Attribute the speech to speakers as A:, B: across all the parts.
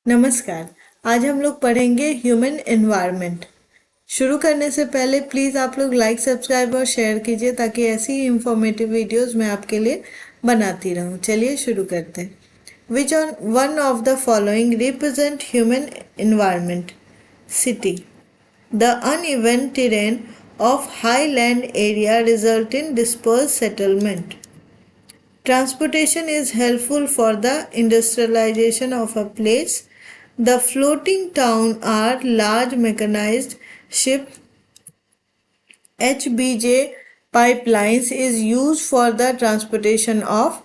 A: नमस्कार। आज हम लोग पढ़ेंगे ह्यूमन एनवायरनमेंट। शुरू करने से पहले प्लीज़ आप लोग लाइक, सब्सक्राइब और शेयर कीजिए ताकि ऐसी ही इंफॉर्मेटिव वीडियोस मैं आपके लिए बनाती रहूं। चलिए शुरू करते हैं। Which one of the following represent human environment? City. The uneven terrain of highland area result in dispersed settlement. Transportation is helpful for the industrialization of a place. The floating town are large mechanized ship. HBJ pipelines is used for the transportation of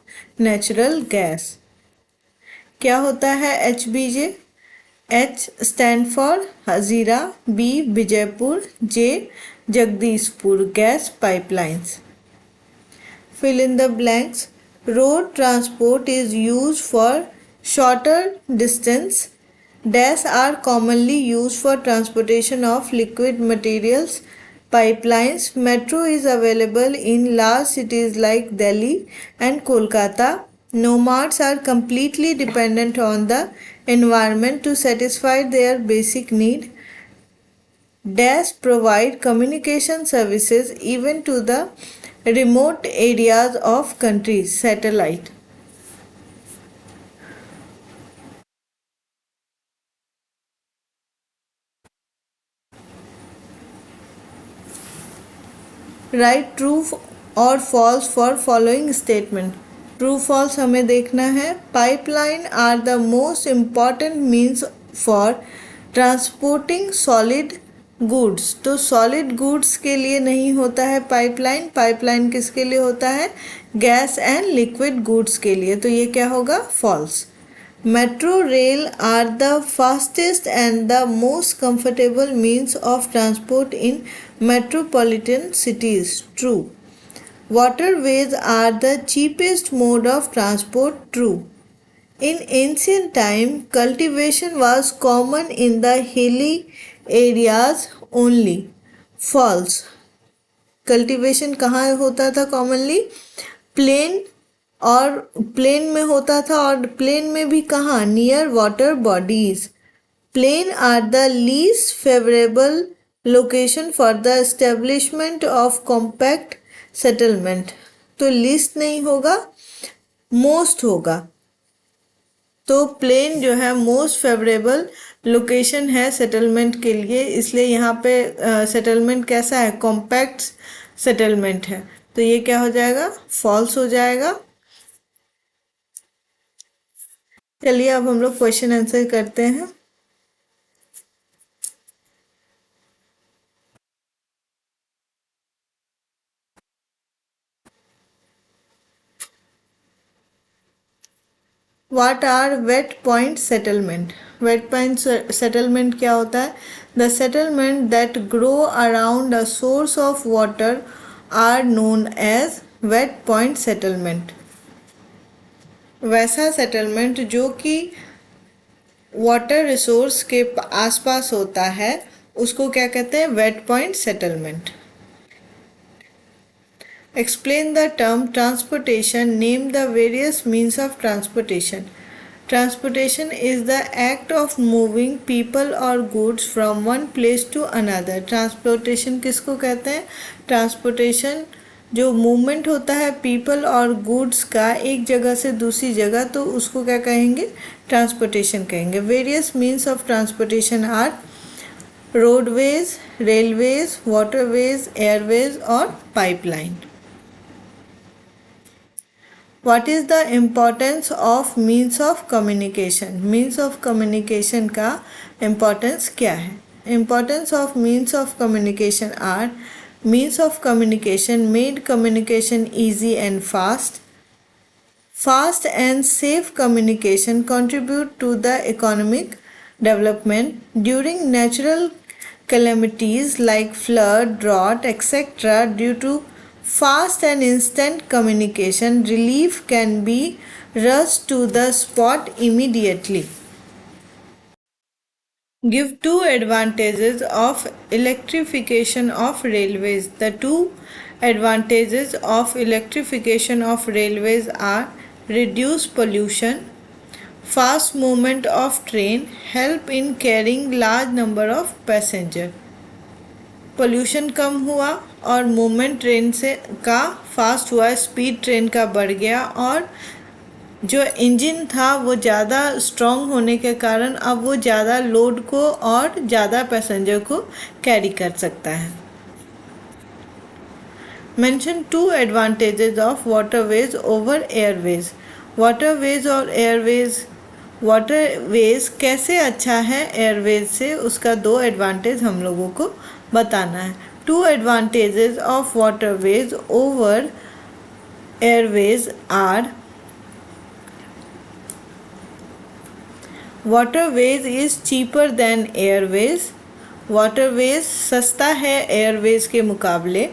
A: natural gas. क्या होता है HBJ? H stand for Hazira, B Bijaypur, J Jagdishpur gas pipelines. Fill in the blanks. Road transport is used for shorter distance. Dash are commonly used for transportation of liquid materials. Pipelines. Metro is available in large cities like Delhi and Kolkata. Nomads are completely dependent on the environment to satisfy their basic need. Dash provide communication services even to the remote areas of countries. Satellite. Write true or false for following statement. True false हमें देखना है. Pipeline are the most important means for transporting solid goods. तो solid goods के लिए नहीं होता है pipeline. Pipeline किसके लिए होता है? Gas and liquid goods के लिए. तो ये क्या होगा? False. Metro rail are the fastest and the most comfortable means of transport in metropolitan cities. True. Waterways are the cheapest mode of transport. True. In ancient time, cultivation was common in the hilly areas only. False. Cultivation कहाँ होता था commonly? Plane और plane में होता था, और plane में भी कहाँ? Near water bodies. Plane are the least favourable location for the establishment of compact settlement. तो लीस्ट नहीं होगा, मोस्ट होगा. तो प्लेन जो है मोस्ट फेवरेबल लोकेशन है सेटलमेंट के लिए, इसलिए यहाँ पे सेटलमेंट कैसा है? कॉम्पैक्ट सेटलमेंट है. तो ये क्या हो जाएगा? फॉल्स हो जाएगा. चलिए अब हम लोग क्वेश्चन आंसर करते हैं. What are wet point settlement? Wet point settlement क्या होता है? The settlement that grow around a source of water are known as wet point settlement. वैसा सेटलमेंट जो कि वाटर रिसोर्स के आसपास होता है उसको क्या कहते हैं? Wet point settlement. Explain the term transportation. Name the various means of transportation. Transportation is the act of moving people or goods from one place to another. Transportation किसको कहते हैं? Transportation जो मूवमेंट होता है पीपल और goods का एक जगह से दूसरी जगह, तो उसको क्या कहेंगे? ट्रांसपोर्टेशन कहेंगे. Various means of transportation are roadways, railways, waterways, airways और pipeline. What is the importance of means of communication? Means of communication का importance क्या है? Importance of means of communication are: means of communication made communication easy and fast. Fast and safe communication contribute to the economic development. During natural calamities like flood, drought, etc., due to fast and instant communication, relief can be rushed to the spot immediately. Give two advantages of electrification of railways. The two advantages of electrification of railways are: reduce pollution. Fast movement of train help in carrying large number of passenger. Pollution कम हुआ और movement train से का fast हुआ, speed train का बढ़ गया और जो इंजन था वो ज़्यादा स्ट्रॉन्ग होने के कारण अब वो ज़्यादा लोड को और ज़्यादा पैसेंजर को कैरी कर सकता है। Mention 2 advantages of waterways over Airways. Waterways और एयरवेज, वाटरवेज कैसे अच्छा है एयरवेज से, उसका 2 एडवांटेज हम लोगों को बताना है। 2 advantages of waterways over airways are: waterways is cheaper than airways. Waterways सस्ता है एयरवेज के मुकाबले।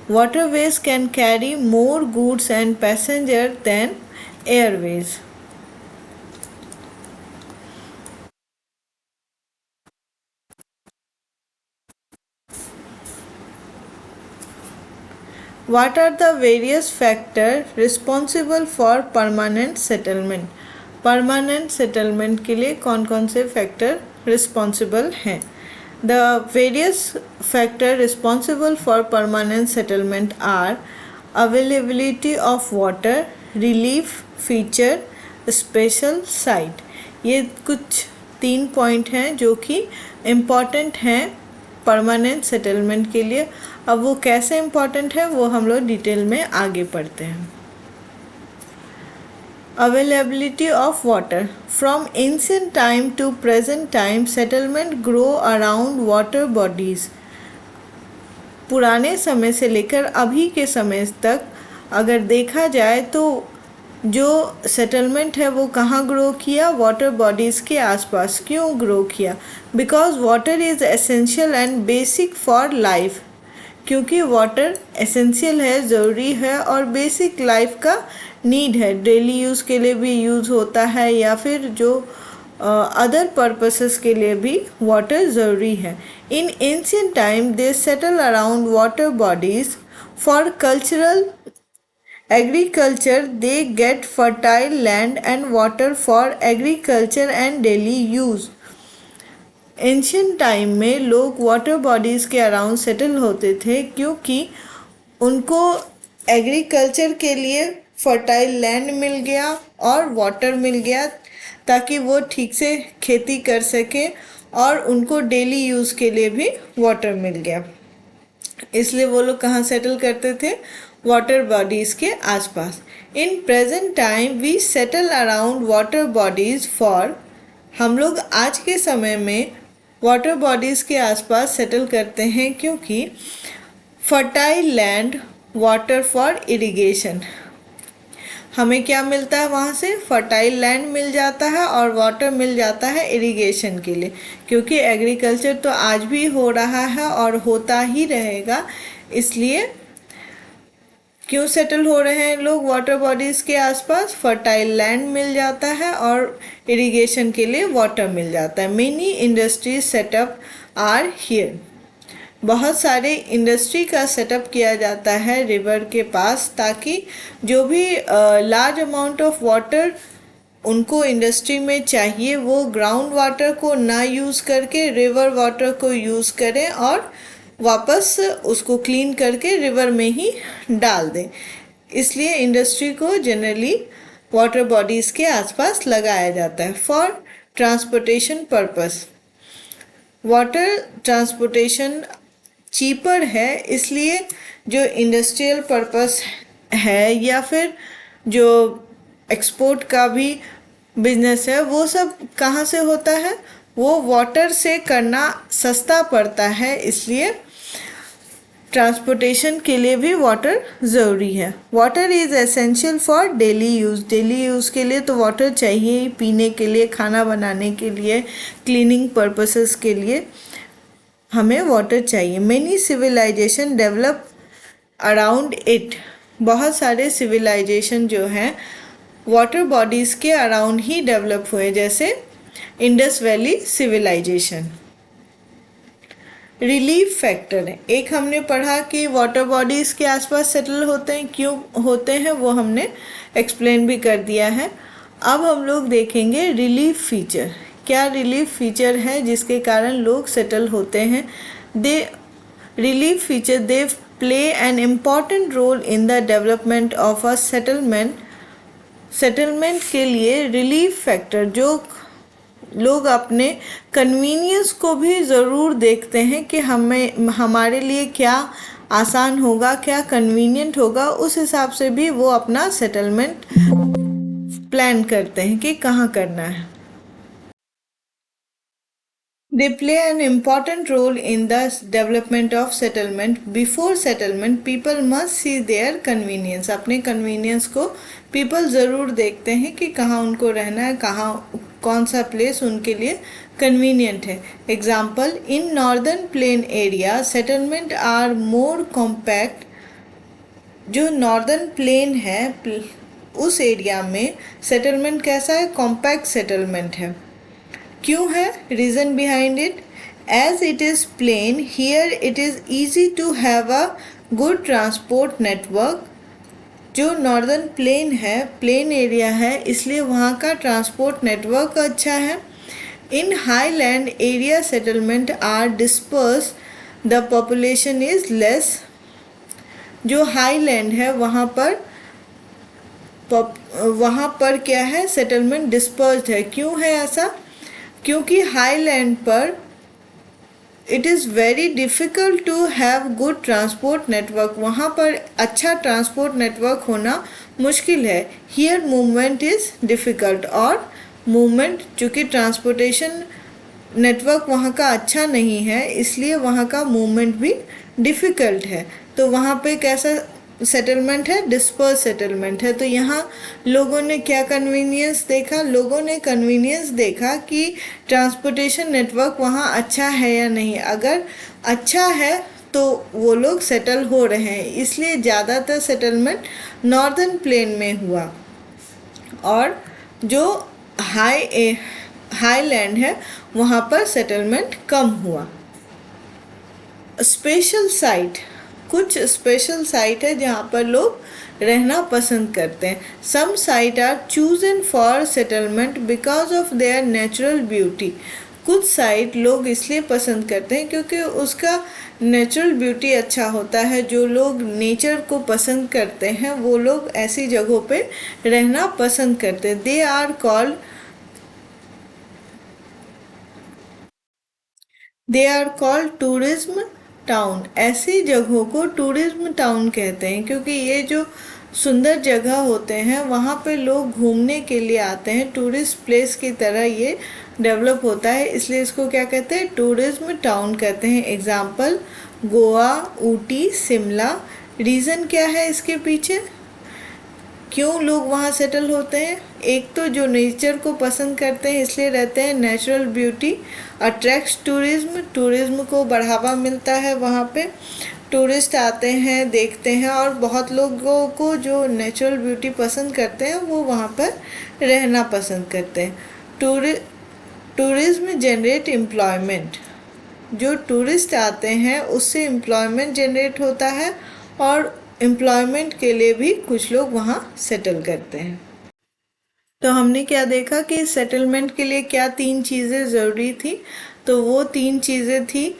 A: Waterways can carry more goods and passenger than airways. What are the various factors responsible for permanent settlement? Permanent settlement के लिए कौन कौन से factor responsible हैं? The various factor responsible for permanent settlement are: availability of water, relief feature, special site. ये कुछ 3 point हैं जो कि इम्पॉर्टेंट हैं परमानेंट सेटलमेंट के लिए। अब वो कैसे इम्पॉर्टेंट है वो हम लोग डिटेल में आगे पढ़ते हैं। Availability of water. From ancient time to present time, settlement grow around water bodies. पुराने समय से लेकर अभी के समय तक अगर देखा जाए तो जो सेटलमेंट है वो कहाँ ग्रो किया? वाटर बॉडीज़ के आसपास। क्यों ग्रो किया? Because water is essential and basic for life. क्योंकि वाटर एसेंशियल है, ज़रूरी है और बेसिक लाइफ का नीड है। डेली यूज़ के लिए भी यूज़ होता है या फिर जो अदर पर्पसेस के लिए भी वाटर ज़रूरी है। In ancient time they settle around water bodies for cultural agriculture. They get fertile land and water for agriculture and daily use. Ancient time में लोग वाटर बॉडीज़ के अराउंड सेटल होते थे क्योंकि उनको एग्रीकल्चर के लिए फर्टाइल लैंड मिल गया और वाटर मिल गया ताकि वो ठीक से खेती कर सके और उनको डेली यूज़ के लिए भी वाटर मिल गया। इसलिए वो लोग कहाँ सेटल करते थे? वाटर बॉडीज़ के आसपास। In present time we settle around water bodies for. हम लोग आज के समय में वाटर बॉडीज़ के आसपास सेटल करते हैं क्योंकि fertile land, water for irrigation. हमें क्या मिलता है वहाँ से? फर्टाइल लैंड मिल जाता है और वाटर मिल जाता है इरिगेशन के लिए। क्योंकि एग्रीकल्चर तो आज भी हो रहा है और होता ही रहेगा, इसलिए क्यों सेटल हो रहे हैं लोग वाटर बॉडीज़ के आसपास? फर्टाइल लैंड मिल जाता है और इरिगेशन के लिए वाटर मिल जाता है। Many industries set up are here. बहुत सारे इंडस्ट्री का सेटअप किया जाता है रिवर के पास ताकि जो भी लार्ज अमाउंट ऑफ वाटर उनको इंडस्ट्री में चाहिए वो ग्राउंड वाटर को ना यूज़ करके रिवर वाटर को यूज़ करें और वापस उसको क्लीन करके रिवर में ही डाल दें। इसलिए इंडस्ट्री को जनरली वाटर बॉडीज़ के आसपास लगाया जाता है for transportation purpose. Water transportation cheaper है, इसलिए जो इंडस्ट्रियल पर्पस है या फिर जो एक्सपोर्ट का भी बिजनेस है वो सब कहाँ से होता है? वो वाटर से करना सस्ता पड़ता है, इसलिए ट्रांसपोर्टेशन के लिए भी वाटर ज़रूरी है। Water is essential for daily use. Daily use के लिए तो वाटर चाहिए ही, पीने के लिए, खाना बनाने के लिए, क्लीनिंग पर्पसेस के लिए हमें वाटर चाहिए। Many civilisation develop around it. बहुत सारे सिविलाइजेशन जो हैं वाटर बॉडीज़ के अराउंड ही डेवलप हुए, जैसे Indus valley civilisation. Relief factor है, एक हमने पढ़ा कि वाटर बॉडीज़ के आसपास सेटल होते हैं, क्यों होते हैं वो हमने एक्सप्लेन भी कर दिया है। अब हम लोग देखेंगे रिलीफ फीचर। क्या रिलीफ फीचर है जिसके कारण लोग सेटल होते हैं? They relief feature they play an important role in the development of a settlement. Settlement के लिए रिलीफ फैक्टर, जो लोग अपने कन्वीनियंस को भी ज़रूर देखते हैं कि हमारे लिए क्या आसान होगा, क्या कन्वीनियंट होगा, उस हिसाब से भी वो अपना सेटलमेंट प्लान करते हैं कि कहाँ करना है। They play an important role in the development of settlement. Before settlement, people must see their convenience. अपने convenience को people ज़रूर देखते हैं कि कहाँ उनको रहना है, कहाँ कौन सा place उनके लिए convenient है। Example, in northern plain area, settlement are more compact. जो नॉर्दर्न प्लेन है उस एरिया में सेटलमेंट कैसा है? कॉम्पैक्ट सेटलमेंट है। क्यों है? Reason behind it, as it is plain here it is easy to have a good transport network. जो नॉर्दर्न प्लेन है, प्लेन एरिया है, इसलिए वहाँ का ट्रांसपोर्ट नेटवर्क अच्छा है। In highland area settlement are disperse, the population is less. जो highland है वहाँ पर क्या है? सेटलमेंट डिस्पर्स्ड है। क्यों है ऐसा? क्योंकि हाईलैंड पर it is very difficult to have good transport network. वहाँ पर अच्छा ट्रांसपोर्ट नेटवर्क होना मुश्किल है। हियर मूवमेंट इज़ डिफ़िकल्ट, और मूवमेंट चूँकि ट्रांसपोर्टेशन नेटवर्क वहाँ का अच्छा नहीं है, इसलिए वहाँ का मूवमेंट भी डिफ़िकल्ट है। तो वहाँ पे कैसा सेटलमेंट है? डिस्पर्स सेटलमेंट है। तो यहाँ लोगों ने क्या कन्वीनियंस देखा? लोगों ने कन्वीनियंस देखा कि ट्रांसपोर्टेशन नेटवर्क वहाँ अच्छा है या नहीं। अगर अच्छा है तो वो लोग सेटल हो रहे हैं, इसलिए ज़्यादातर सेटलमेंट नॉर्दर्न प्लेन में हुआ, और जो हाईलैंड है वहाँ पर सेटलमेंट कम हुआ। स्पेशल साइट, कुछ स्पेशल साइट है जहाँ पर लोग रहना पसंद करते हैं। Some site are chosen for settlement because of their natural beauty. कुछ साइट लोग इसलिए पसंद करते हैं क्योंकि उसका नेचुरल ब्यूटी अच्छा होता है। जो लोग नेचर को पसंद करते हैं वो लोग ऐसी जगहों पे रहना पसंद करते हैं। They are called tourism town. ऐसी जगहों को टूरिज्म टाउन कहते हैं क्योंकि ये जो सुंदर जगह होते हैं वहाँ पे लोग घूमने के लिए आते हैं। टूरिस्ट प्लेस की तरह ये डेवलप होता है, इसलिए इसको क्या कहते हैं? टूरिज्म टाउन कहते हैं। एग्जाम्पल, गोवा, ऊटी, शिमला। रीज़न क्या है इसके पीछे? क्यों लोग वहाँ सेटल होते हैं? एक तो जो नेचर को पसंद करते हैं इसलिए रहते हैं। Natural beauty attracts tourism, tourism को बढ़ावा मिलता है। वहाँ पे टूरिस्ट आते हैं, देखते हैं, और बहुत लोगों को जो नेचुरल ब्यूटी पसंद करते हैं वो वहाँ पर रहना पसंद करते हैं। Tourism generate employment. जो टूरिस्ट आते हैं उससे एम्प्लॉयमेंट जनरेट होता है, और एम्प्लॉयमेंट के लिए भी कुछ लोग वहाँ सेटल करते हैं। तो हमने क्या देखा कि सेटलमेंट के लिए क्या 3 चीज़ें ज़रूरी थी। तो वो 3 चीज़ें थी,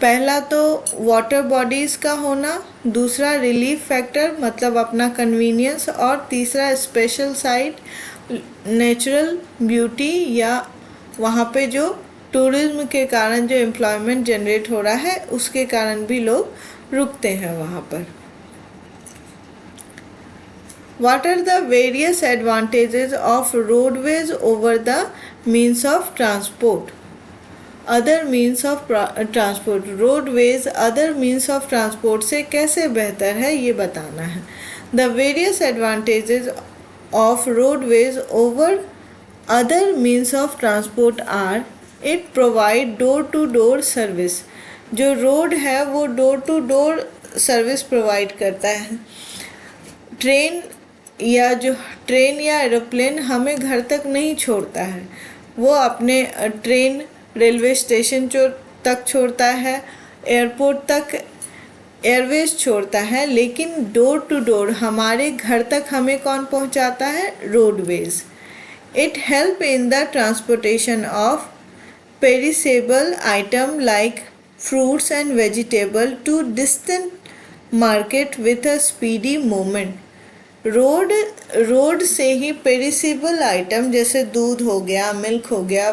A: पहला तो वाटर बॉडीज़ का होना, दूसरा रिलीफ फैक्टर मतलब अपना कन्वीनियंस, और तीसरा स्पेशल साइट, नेचुरल ब्यूटी, या वहाँ पे जो टूरिज्म के कारण जो एम्प्लॉयमेंट जनरेट हो रहा है उसके कारण भी लोग रुकते हैं वहाँ पर। What are the various advantages of roadways over the means of transport? Other means of transport, roadways other means of transport से कैसे बेहतर है ये बताना है। The various advantages of roadways over other means of transport are, it provide door to door service। जो road है वो door to door service provide करता है। ट्रेन या एरोप्लेन हमें घर तक नहीं छोड़ता है, वो अपने ट्रेन रेलवे स्टेशन तक छोड़ता है, एयरपोर्ट तक एयरवेज छोड़ता है, लेकिन डोर टू डोर हमारे घर तक हमें कौन पहुंचाता है? Roadways. It help in the transportation of perishable item like fruits and vegetable to distant market with a speedy movement। Road से ही पेरिसेबल आइटम जैसे दूध हो गया, मिल्क हो गया,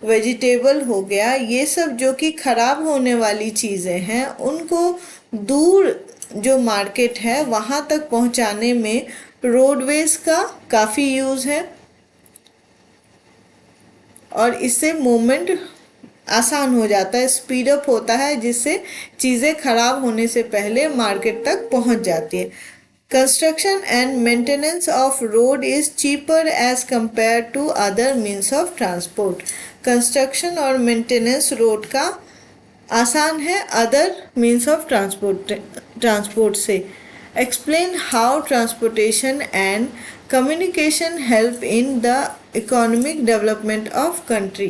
A: वेजिटेबल हो गया, ये सब जो कि खराब होने वाली चीज़ें हैं उनको दूर जो मार्केट है वहाँ तक पहुँचाने में रोडवेज का काफ़ी यूज़ है और इससे मूवमेंट आसान हो जाता है, स्पीड अप होता है, जिससे चीज़ें खराब होने से पहले मार्केट तक पहुंच जाती है। Construction and maintenance of road is cheaper as compare to other means of transport. Construction और मेंटेनेंस रोड का आसान है अदर मीन्स ऑफ ट्रांसपोर्ट से। Explain how transportation and communication help in the economic development of country.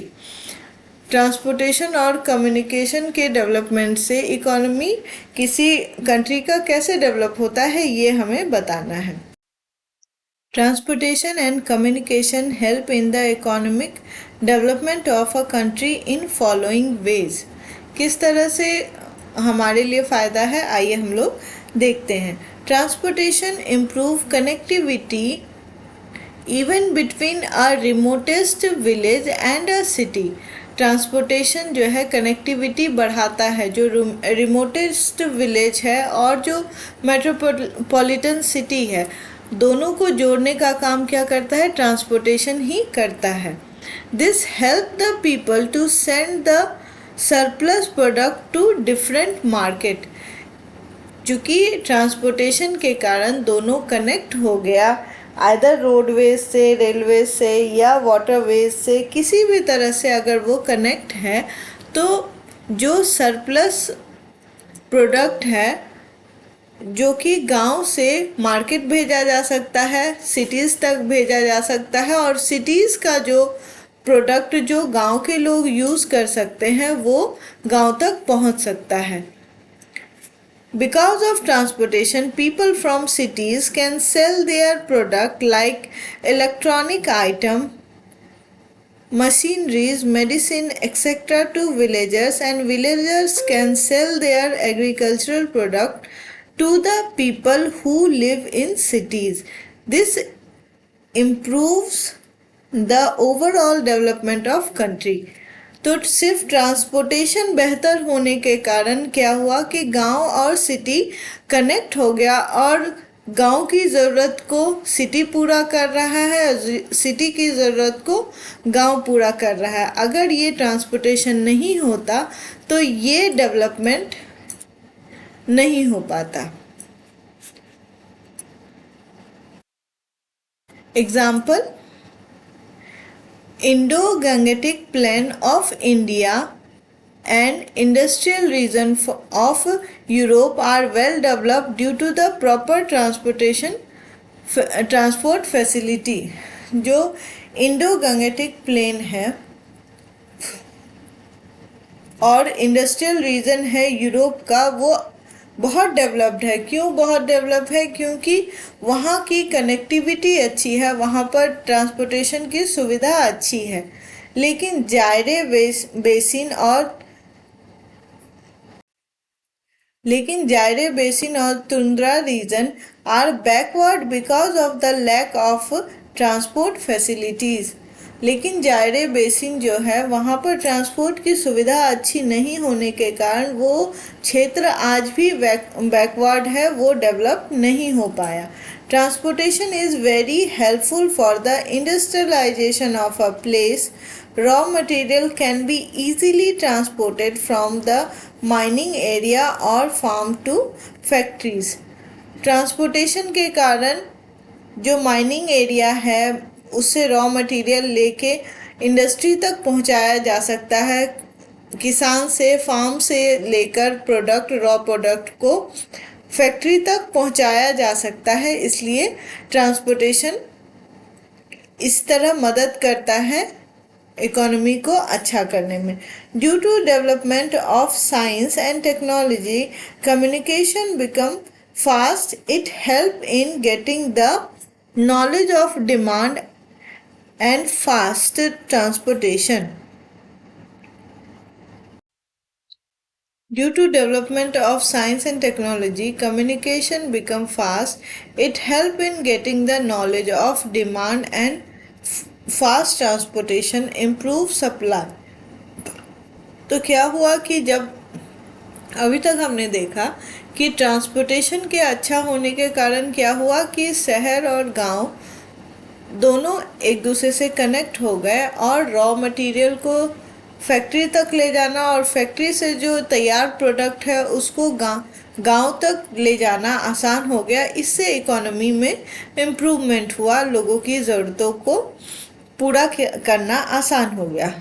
A: Transportation और communication के development से economy किसी country का कैसे डेवलप होता है ये हमें बताना है। Transportation and communication help in the economic development of a country in following veg. किस तरह से हमारे लिए फ़ायदा है आइए हम लोग देखते हैं। Transportation improve connectivity even between a remotest village and a city. Transportation जो है कनेक्टिविटी बढ़ाता है, जो रिमोटेस्ट विलेज है और जो मेट्रोपॉलिटन सिटी है, दोनों को जोड़ने का काम क्या करता है, ट्रांसपोर्टेशन ही करता है। This help the people to send the surplus product to different market. चूँकि ट्रांसपोर्टेशन के कारण दोनों कनेक्ट हो गया, आइदर रोडवेज से, रेलवे से या वाटरवेज से, किसी भी तरह से अगर वो कनेक्ट है तो जो सरप्लस प्रोडक्ट है जो कि गांव से मार्केट भेजा जा सकता है, सिटीज़ तक भेजा जा सकता है और सिटीज़ का जो प्रोडक्ट जो गांव के लोग यूज़ कर सकते हैं वो गांव तक पहुंच सकता है। Because of transportation, people from cities can sell their product like electronic item, machineries, medicine, etc. to villagers, and villagers can sell their agricultural product to the people who live in cities. This improves the overall development of country। तो सिर्फ transportation बेहतर होने के कारण क्या हुआ कि गांव और सिटी कनेक्ट हो गया और गांव की ज़रूरत को सिटी पूरा कर रहा है, सिटी की ज़रूरत को गांव पूरा कर रहा है। अगर ये ट्रांसपोर्टेशन नहीं होता तो ये डेवलपमेंट नहीं हो पाता। Example, Indo-Gangetic Plain of India and industrial region of Europe are well developed due to the proper transport facility। जो इंडो गंगेटिक प्लेन है और इंडस्ट्रियल रीजन है यूरोप का, वो बहुत डेवलप्ड है। क्यों बहुत डेवलप है? क्योंकि वहाँ की कनेक्टिविटी अच्छी है, वहाँ पर ट्रांसपोर्टेशन की सुविधा अच्छी है। लेकिन जायरे बेसिन और tundra region are backward because of the lack of transport facilities. लेकिन जायरे बेसिन जो है वहाँ पर ट्रांसपोर्ट की सुविधा अच्छी नहीं होने के कारण वो क्षेत्र आज भी बैकवर्ड है, वो डेवलप नहीं हो पाया। Transportation is very helpful for the industrialisation of a place. Raw material can be easily transported from the mining area or farm to factories। Transportation के कारण जो माइनिंग एरिया है उससे रॉ मटेरियल लेके इंडस्ट्री तक पहुंचाया जा सकता है, किसान से, फार्म से लेकर रॉ प्रोडक्ट को फैक्ट्री तक पहुंचाया जा सकता है। इसलिए ट्रांसपोर्टेशन इस तरह मदद करता है इकोनॉमी को अच्छा करने में। Due to development of science and technology, communication become fast. It help in getting the knowledge of demand and fast transportation. Due to development of science and technology, communication become fast. It help in getting the knowledge of demand and fast transportation, improve supply. तो क्या हुआ कि जब अभी तक हमने देखा कि ट्रांसपोर्टेशन के अच्छा होने के कारण क्या हुआ कि शहर और गांव दोनों एक दूसरे से कनेक्ट हो गए और रॉ मटेरियल को फैक्ट्री तक ले जाना और फैक्ट्री से जो तैयार प्रोडक्ट है उसको गांव तक ले जाना आसान हो गया। इससे इकोनॉमी में इम्प्रूवमेंट हुआ, लोगों की ज़रूरतों को पूरा करना आसान हो गया।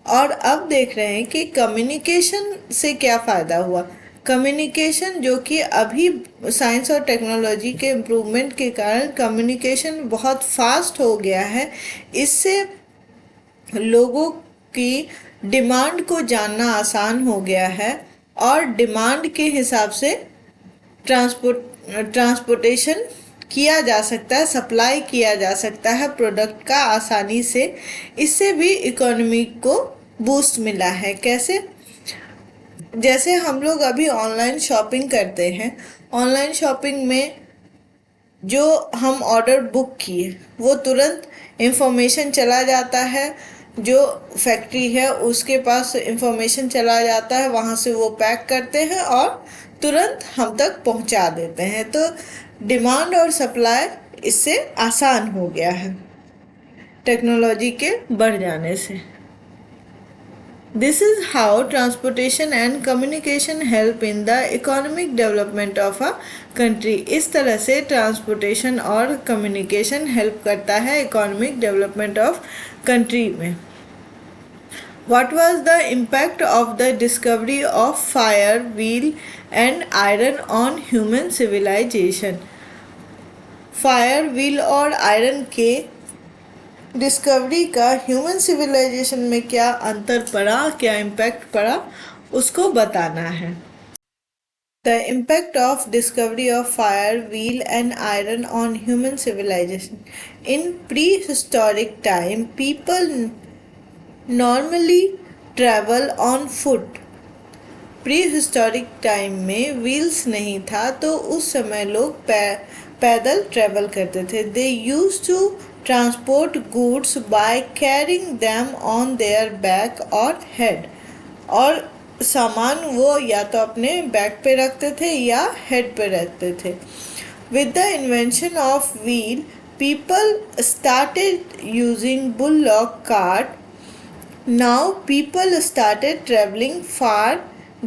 A: और अब देख रहे हैं कि कम्युनिकेशन से क्या फ़ायदा हुआ। कम्युनिकेशन जो कि अभी साइंस और टेक्नोलॉजी के इम्प्रूवमेंट के कारण कम्युनिकेशन बहुत फास्ट हो गया है। इससे लोगों की डिमांड को जानना आसान हो गया है और डिमांड के हिसाब से ट्रांसपोर्टेशन किया जा सकता है, सप्लाई किया जा सकता है प्रोडक्ट का आसानी से। इससे भी इकोनॉमी को बूस्ट मिला है। कैसे? जैसे हम लोग अभी ऑनलाइन शॉपिंग करते हैं, ऑनलाइन शॉपिंग में जो हम ऑर्डर बुक किए वो तुरंत इंफॉर्मेशन चला जाता है, जो फैक्ट्री है उसके पास इंफॉर्मेशन चला जाता है, वहाँ से वो पैक करते हैं और तुरंत हम तक पहुँचा देते हैं। तो डिमांड और सप्लाई इससे आसान हो गया है टेक्नोलॉजी के बढ़ जाने से। This is how transportation and communication help in the economic development of a country. इस तरह से ट्रांसपोर्टेशन और कम्युनिकेशन हेल्प करता है इकोनॉमिक डेवलपमेंट ऑफ कंट्री में। What was the impact of the discovery of fire, wheel and iron on human civilization? Fire, wheel और iron के discovery का ह्यूमन सिविलाइजेशन में क्या अंतर पड़ा, क्या इम्पैक्ट पड़ा, उसको बताना है। The impact of discovery of fire, wheel and iron on human civilisation. In pre historic time people normally travel on foot. Pre historic time में व्हील्स नहीं था तो उस समय लोग पैदल ट्रैवल करते थे। They use to transport goods by carrying them on their back और हेड। और सामान वो या तो अपने बैक पे रखते थे या हेड पे रखते थे। With the invention of wheel people started using bullock cart. Now people started traveling far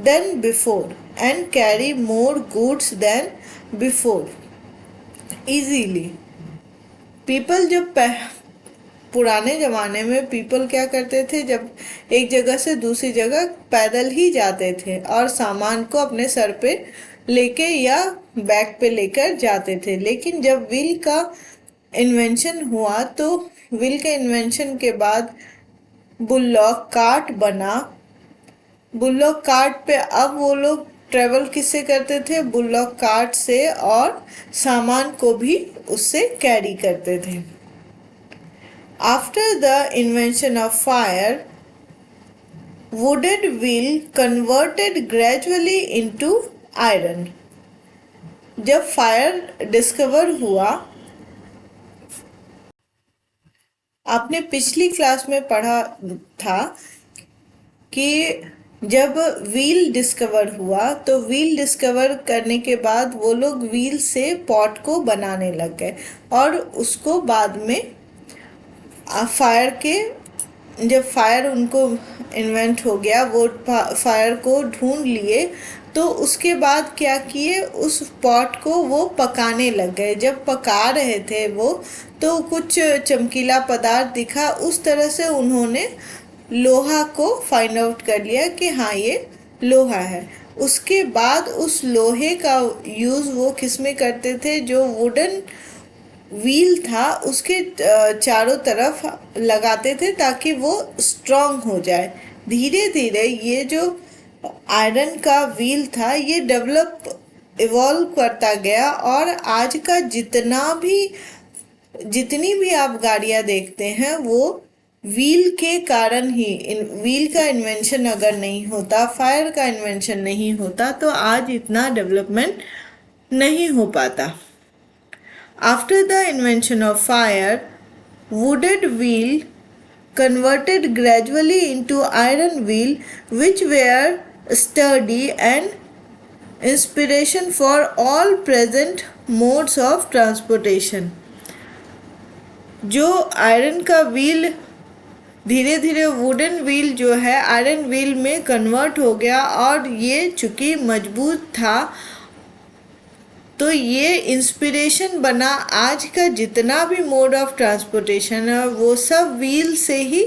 A: than before and carry more goods than before easily. People जब पुराने ज़माने में पीपल क्या करते थे, जब एक जगह से दूसरी जगह पैदल ही जाते थे और सामान को अपने सर पे लेके या बैक पे लेकर जाते थे। लेकिन जब व्हील का इन्वेंशन हुआ तो व्हील के इन्वेंशन के बाद बुलॉक कार्ट बना। बुलॉक कार्ट पे अब वो लोग ट्रेवल किससे करते थे? बुलॉक कार्ट से, और सामान को भी उससे कैरी करते थे। After the invention of fire, wooded wheel converted gradually into iron. जब फायर डिस्कवर हुआ, आपने पिछली क्लास में पढ़ा था कि जब व्हील डिस्कवर हुआ तो व्हील डिस्कवर करने के बाद वो लोग व्हील से पॉट को बनाने लग गए और उसको बाद में जब फायर उनको इन्वेंट हो गया, वो फायर को ढूंढ लिए तो उसके बाद क्या किए, उस पॉट को वो पकाने लग गए। जब पका रहे थे वो तो कुछ चमकीला पदार्थ दिखा, उस तरह से उन्होंने लोहा को फाइंड आउट कर लिया कि हाँ ये लोहा है। उसके बाद उस लोहे का यूज़ वो किस में करते थे? जो वुडन व्हील था उसके चारों तरफ लगाते थे ताकि वो स्ट्रॉन्ग हो जाए। धीरे धीरे ये जो आयरन का व्हील था ये इवॉल्व करता गया और आज का जितना भी जितनी भी आप गाड़ियां देखते हैं वो व्हील के कारण ही, व्हील का इन्वेंशन अगर नहीं होता, फायर का इन्वेंशन नहीं होता, तो आज इतना डेवलपमेंट नहीं हो पाता। After the invention of fire, wooded wheel converted gradually into iron wheel, which were sturdy and inspiration for all present modes of transportation। जो आयरन का व्हील धीरे धीरे वुडन व्हील जो है आयरन व्हील में कन्वर्ट हो गया, और ये चूंकि मजबूत था तो ये इंस्पिरेशन बना। आज का जितना भी मोड ऑफ ट्रांसपोर्टेशन है वो सब व्हील से ही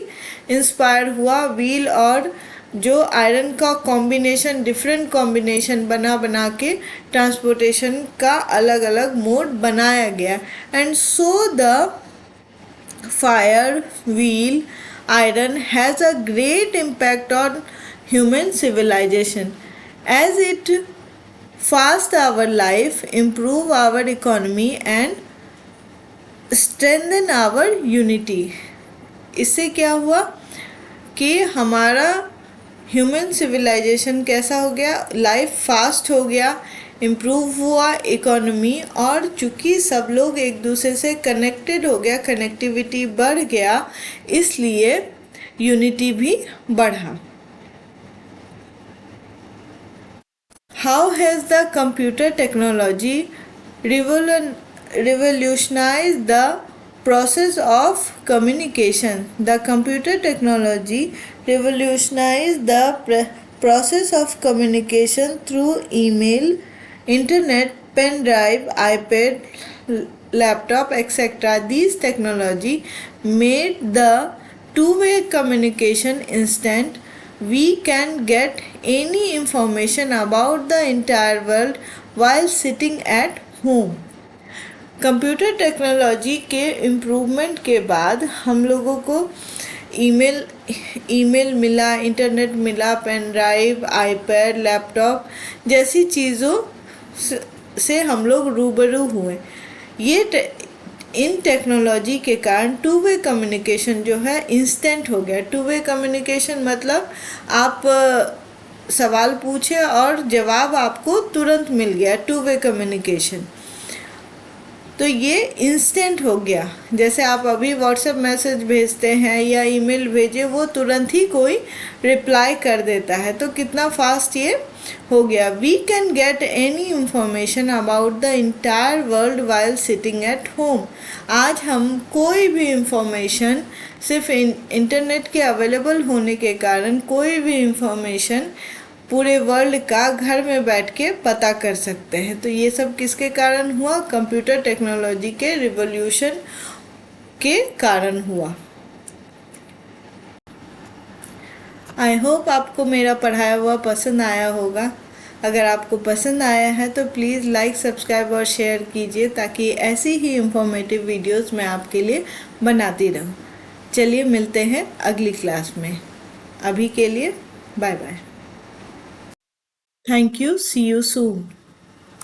A: इंस्पायर हुआ। व्हील और जो आयरन का कॉम्बिनेशन, डिफरेंट कॉम्बिनेशन बना बना के ट्रांसपोर्टेशन का अलग अलग मोड बनाया गया। And so the fire wheel iron has a great impact on human civilization as it fast our life, improve our economy and strengthen our unity। इससे क्या हुआ कि हमारा ह्यूमन सिविलाइजेशन कैसा हो गया, लाइफ फास्ट हो गया, इम्प्रूव हुआ इकोनॉमी, और चूँकि सब लोग एक दूसरे से कनेक्टेड हो गया, कनेक्टिविटी बढ़ गया, इसलिए यूनिटी भी बढ़ा। How has the computer technology revolutionized the process of communication? The computer technology revolutionized the process of communication through email, internet, pen drive, iPad, laptop, etc. These technology made the two-way communication instant. We can get any information about the entire world while sitting at home। Computer technology के improvement के बाद हम लोगों को email मिला, internet मिला, pen drive, iPad, laptop जैसी चीज़ों से हम लोग रूबरू हुए। इन टेक्नोलॉजी के कारण टू वे कम्युनिकेशन जो है इंस्टेंट हो गया। टू वे कम्युनिकेशन मतलब आप सवाल पूछे और जवाब आपको तुरंत मिल गया, टू वे कम्युनिकेशन। तो ये इंस्टेंट हो गया। जैसे आप अभी व्हाट्सएप मैसेज भेजते हैं या ईमेल भेजे, वो तुरंत ही कोई रिप्लाई कर देता है। तो कितना फास्ट ये हो गया। We can get any information about the entire world while sitting at home. आज हम कोई भी इंफॉर्मेशन सिर्फ इंटरनेट के अवेलेबल होने के कारण कोई भी इंफॉर्मेशन पूरे वर्ल्ड का घर में बैठ के पता कर सकते हैं। तो ये सब किसके कारण हुआ? कंप्यूटर टेक्नोलॉजी के रिवॉल्यूशन के कारण हुआ। आई होप आपको मेरा पढ़ाया हुआ पसंद आया होगा। अगर आपको पसंद आया है तो प्लीज़ लाइक, सब्सक्राइब और शेयर कीजिए, ताकि ऐसी ही इंफॉर्मेटिव वीडियोस मैं आपके लिए बनाती रहूं। चलिए मिलते हैं अगली क्लास में। अभी के लिए bye bye. Thank you. See you soon.